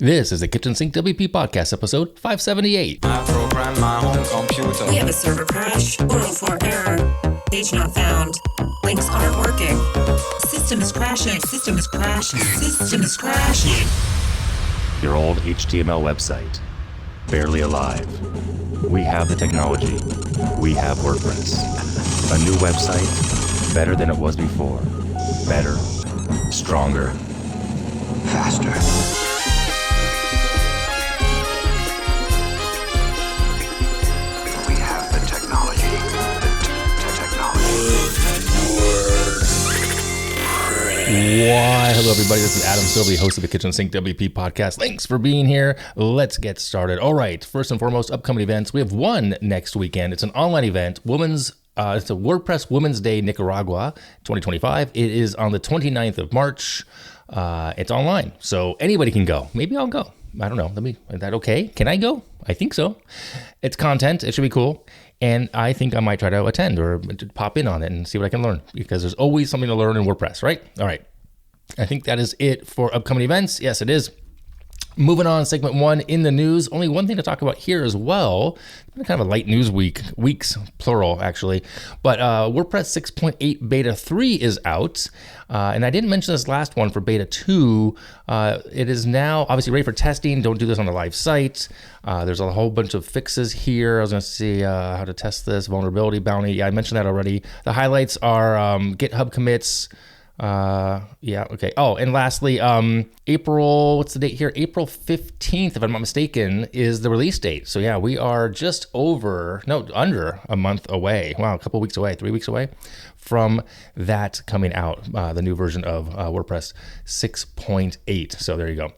This is the Kitchen Sink WP podcast, episode 578. I program my own computer. We have a server crash, 404 error, page not found, links aren't working, system is crashing, system is crashing, system is crashing. Your old HTML website, barely alive. We have the technology. We have WordPress. A new website, better than it was before. Better, stronger, faster. We have the technology. The technology. Why, hello everybody, this is Adam Silvey, host of the Kitchen Sink WP podcast. Thanks for being here. Let's get started. All right, first and foremost, upcoming events. We have one next weekend. It's an online event, it's a WordPress Women's Day Nicaragua 2025. It is on the 29th of March. It's online, so anybody can go. Maybe I'll go. I don't know. Is that okay? Can I go? I think so. It's content. It should be cool. And I think I might try to attend or pop in on it and see what I can learn, because there's always something to learn in WordPress, right? All right. I think that is it for upcoming events. Yes, it is. Moving on, segment one in the news. Only one thing to talk about here as well. Kind of a light news weeks, plural actually. But WordPress 6.8 Beta 3 is out. And I didn't mention this last one for Beta 2. It is now obviously ready for testing. Don't do this on the live site. There's a whole bunch of fixes here. I was going to see how to test this. Vulnerability bounty. Yeah, I mentioned that already. The highlights are GitHub commits. Yeah, okay. Oh, and lastly, April, what's the date here? April 15th, if I'm not mistaken, is the release date. So yeah, we are just under a month away. Wow, a couple weeks away, 3 weeks away from that coming out, the new version of WordPress 6.8. So there you go.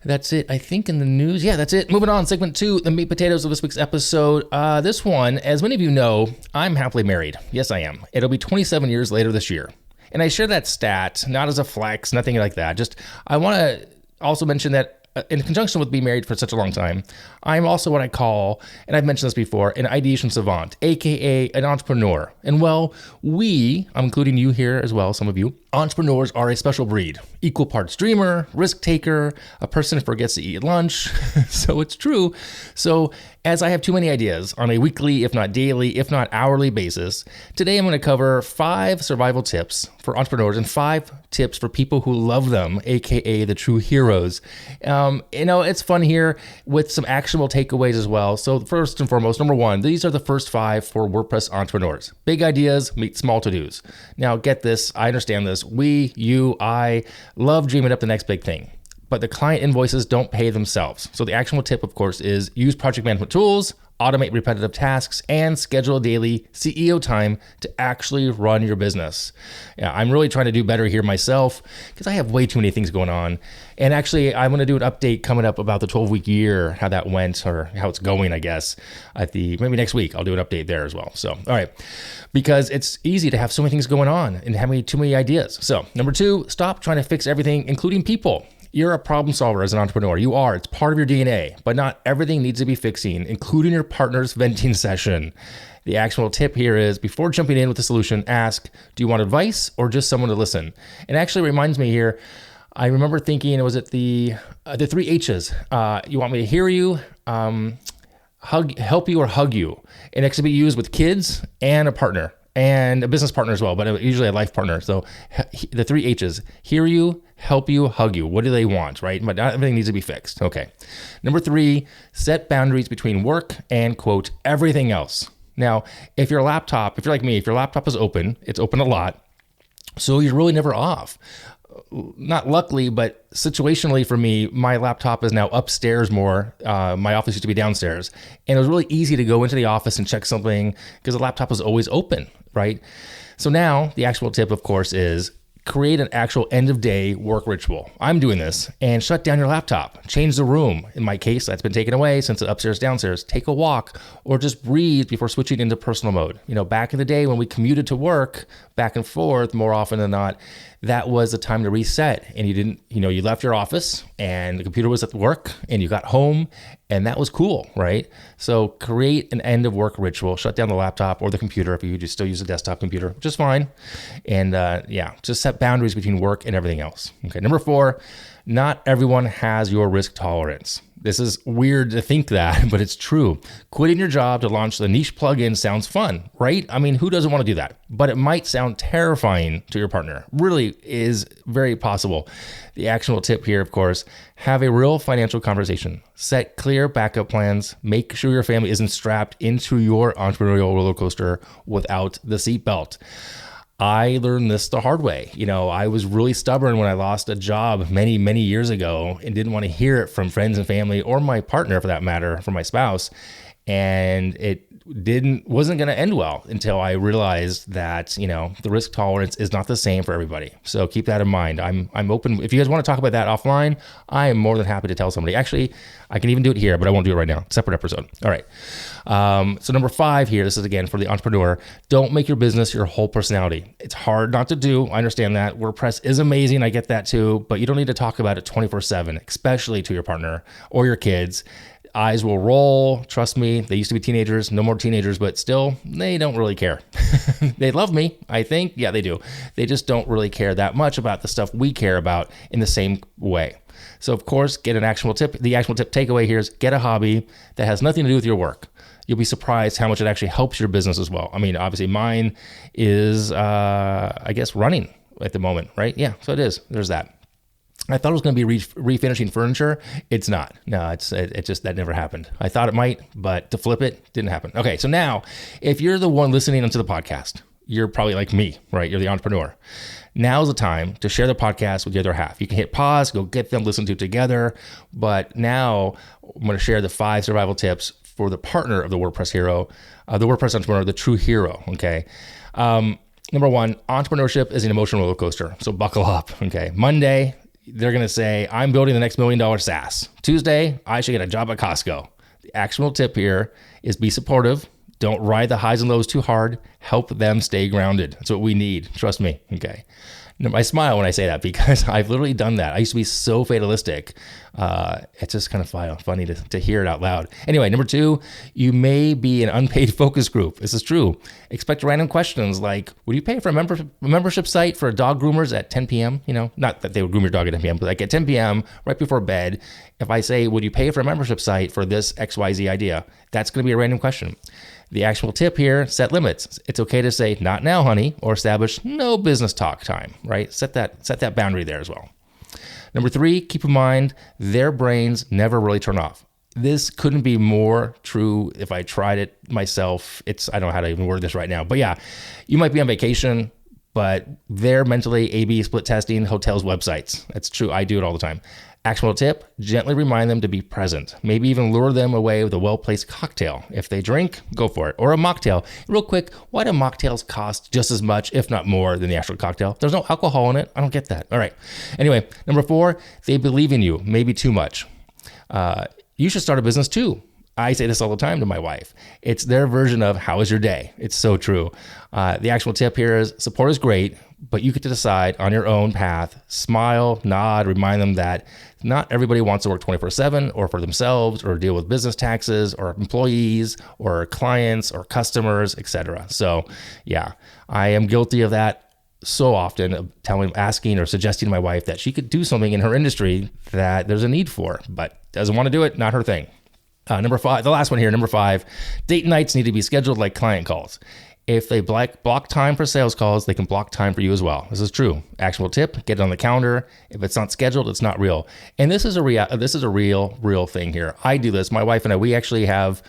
That's it, I think, in the news. Yeah, that's it. Moving on, segment two, the meat potatoes of this week's episode. This one, as many of you know, I'm happily married. Yes, I am. It'll be 27 years later this year. And I share that stat, not as a flex, nothing like that. Just, I want to also mention that in conjunction with being married for such a long time, I'm also what I call, and I've mentioned this before, an ideation savant, AKA an entrepreneur. And well, I'm including you here as well, some of you, entrepreneurs are a special breed. Equal parts dreamer, risk taker, a person who forgets to eat lunch. So it's true. So as I have too many ideas on a weekly, if not daily, if not hourly basis, today I'm going to cover 5 survival tips for entrepreneurs and 5 tips for people who love them, AKA the true heroes. It's fun here with some actionable takeaways as well. So first and foremost, number 1, these are the first 5 for WordPress entrepreneurs. Big ideas meet small to-dos. Now get this, I understand this. I love dreaming up the next big thing, but the client invoices don't pay themselves. So the actionable tip, of course, is use project management tools, automate repetitive tasks, and schedule daily CEO time to actually run your business. Yeah, I'm really trying to do better here myself because I have way too many things going on. And actually, I'm going to do an update coming up about the 12-week year, how that went or how it's going, I guess, maybe next week. I'll do an update there as well. So, all right, because it's easy to have so many things going on and having too many ideas. So, number 2, stop trying to fix everything, including people. You're a problem solver as an entrepreneur. You are. It's part of your DNA, but not everything needs to be fixing, including your partner's venting session. The actual tip here is, before jumping in with the solution, ask, do you want advice or just someone to listen? It actually reminds me here, I remember thinking, was it the 3 H's? You want me to hear you, help you, or hug you? And it can be used with kids and a partner and a business partner as well, but usually a life partner. So the 3 H's, hear you, help you, hug you. What do they want, right? But not everything needs to be fixed. Okay. Number 3, set boundaries between work and, quote, everything else. Now, if you're like me, if your laptop is open, it's open a lot, so you're really never off. Not luckily, but situationally for me, my laptop is now upstairs more. My office used to be downstairs, and it was really easy to go into the office and check something because the laptop was always open, right? So now the actual tip, of course, is create an actual end of day work ritual. I'm doing this, and shut down your laptop, change the room. In my case, that's been taken away since it's upstairs, downstairs. Take a walk or just breathe before switching into personal mode. Back in the day when we commuted to work back and forth more often than not, that was the time to reset. And you didn't, you left your office and the computer was at work and you got home and that was cool, right? So create an end of work ritual, shut down the laptop or the computer if you just still use a desktop computer, which is fine. And just set boundaries between work and everything else. Okay, number 4, Not everyone has your risk tolerance. This is weird to think that, but it's true. Quitting your job to launch the niche plugin sounds fun, right? I mean, who doesn't want to do that? But it might sound terrifying to your partner. Really is very possible. The actionable tip here, of course, have a real financial conversation. Set clear backup plans. Make sure your family isn't strapped into your entrepreneurial roller coaster without the seatbelt. I learned this the hard way. I was really stubborn when I lost a job many, many years ago and didn't want to hear it from friends and family, or my partner for that matter, from my spouse. And it wasn't going to end well until I realized that, the risk tolerance is not the same for everybody. So keep that in mind. I'm open. If you guys want to talk about that offline, I am more than happy to tell somebody. Actually, I can even do it here, but I won't do it right now. Separate episode. All right. So number 5 here, this is again for the entrepreneur. Don't make your business your whole personality. It's hard not to do. I understand that. WordPress is amazing. I get that too, but you don't need to talk about it 24/7, especially to your partner or your kids. Eyes will roll. Trust me. They used to be teenagers, no more teenagers, but still, they don't really care. They love me, I think. Yeah, they do. They just don't really care that much about the stuff we care about in the same way. So of course, get an actionable tip. The actionable tip takeaway here is get a hobby that has nothing to do with your work. You'll be surprised how much it actually helps your business as well. I mean, obviously mine is, I guess, running at the moment, right? Yeah, so it is. There's that. I thought it was going to be refinishing furniture. It's not. No, it just, that never happened. I thought it might, but to flip it didn't happen. Okay, so now if you're the one listening onto the podcast, you're probably like me, right? You're the entrepreneur. Now's the time to share the podcast with the other half. You can hit pause, go get them, listen to it together. But now I'm going to share the 5 survival tips for the partner of the WordPress hero, the WordPress entrepreneur, the true hero. Okay. Number 1, entrepreneurship is an emotional roller coaster. So buckle up. Okay. Monday, they're going to say, I'm building the next $1 million SaaS. Tuesday, I should get a job at Costco. The actionable tip here is be supportive. Don't ride the highs and lows too hard. Help them stay grounded. That's what we need. Trust me. Okay. I smile when I say that because I've literally done that. I used to be so fatalistic. It's just kind of funny to hear it out loud. Anyway, number 2, you may be an unpaid focus group. This is true. Expect random questions like, would you pay for a membership site for dog groomers at 10 p.m.? Not that they would groom your dog at 10 p.m., but like at 10 p.m. right before bed. If I say, would you pay for a membership site for this XYZ idea? That's going to be a random question. The actual tip here, set limits. It's okay to say, not now, honey, or establish no business talk time, right? Set that boundary there as well. Number 3, keep in mind, their brains never really turn off. This couldn't be more true if I tried it myself. I don't know how to even word this right now, but yeah, you might be on vacation, but they're mentally A/B split testing hotels' websites. That's true. I do it all the time. Actionable tip, gently remind them to be present. Maybe even lure them away with a well-placed cocktail. If they drink, go for it. Or a mocktail. Real quick, why do mocktails cost just as much, if not more, than the actual cocktail? There's no alcohol in it. I don't get that. All right. Anyway, number 4, they believe in you, maybe too much. You should start a business too. I say this all the time to my wife. It's their version of how was your day? It's so true. The actual tip here is support is great, but you get to decide on your own path. Smile, nod, remind them that not everybody wants to work 24/7 or for themselves or deal with business taxes or employees or clients or customers, etc. So yeah, I am guilty of that so often, of asking or suggesting to my wife that she could do something in her industry that there's a need for, but doesn't want to do it, not her thing. Number 5, the last one here, number 5, date nights need to be scheduled like client calls. If they block time for sales calls, they can block time for you as well. This is true. Actual tip, get it on the calendar. If it's not scheduled, it's not real. And this is a real thing here. I do this. My wife and I, we actually have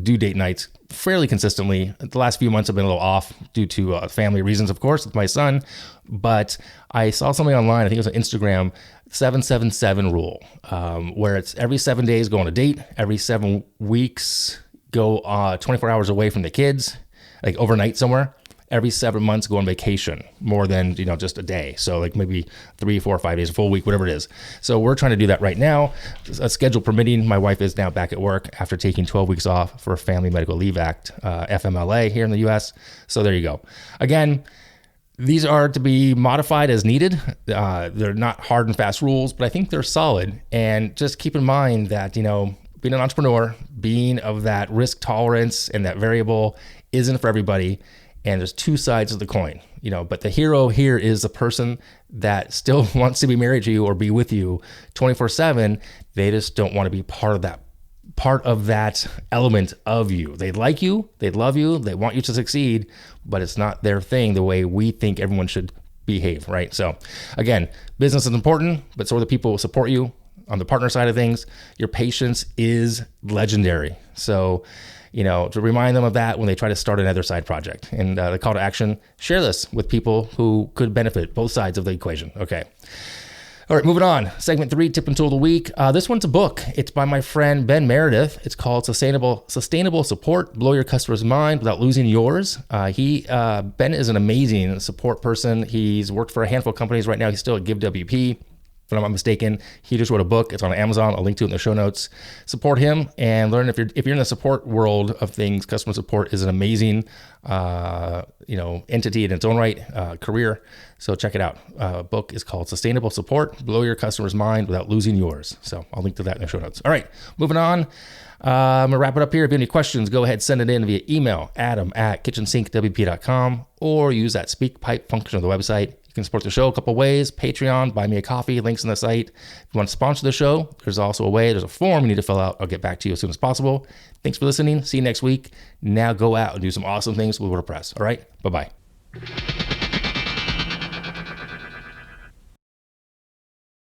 due date nights fairly consistently. The last few months have been a little off due to family reasons, of course, with my son. But I saw something online, I think it was on Instagram, 777 rule, where it's every 7 days go on a date, every 7 weeks go 24 hours away from the kids, like overnight somewhere. Every 7 months go on vacation, more than just a day. So like maybe 3, 4, 5 days, a full week, whatever it is. So we're trying to do that right now. A schedule permitting. My wife is now back at work after taking 12 weeks off for Family Medical Leave Act, FMLA here in the US. So there you go. Again, these are to be modified as needed. They're not hard and fast rules, but I think they're solid. And just keep in mind that, being an entrepreneur, being of that risk tolerance and that variable isn't for everybody. And there's two sides of the coin, but the hero here is the person that still wants to be married to you or be with you 24/7. They just don't want to be part of that element of you. They like you, they love you, they want you to succeed, but it's not their thing the way we think everyone should behave, right? So again, business is important, but so are the people who support you. On the partner side of things, your patience is legendary. So, to remind them of that when they try to start another side project. And the call to action, share this with people who could benefit both sides of the equation. Okay. All right, moving on. Segment 3, tip and tool of the week. This one's a book. It's by my friend Ben Meredith. It's called Sustainable Support, Blow Your Customer's Mind Without Losing Yours. Ben is an amazing support person. He's worked for a handful of companies right now. He's still at GiveWP. If I'm not mistaken, he just wrote a book. It's on Amazon. I'll link to it in the show notes. Support him and learn if you're in the support world of things. Customer support is an amazing, entity in its own right, career. So check it out. Book is called Sustainable Support: Blow Your Customer's Mind Without Losing Yours. So I'll link to that in the show notes. All right, moving on. I'm gonna wrap it up here. If you have any questions, go ahead, send it in via email, adam@kitchensinkwp.com, or use that speak pipe function of the website. You can support the show a couple ways: Patreon, buy me a coffee, links in the site. If you want to sponsor the show, there's also a way. There's a form you need to fill out. I'll get back to you as soon as possible. Thanks for listening. See you next week. Now go out and do some awesome things with WordPress. All right, bye-bye.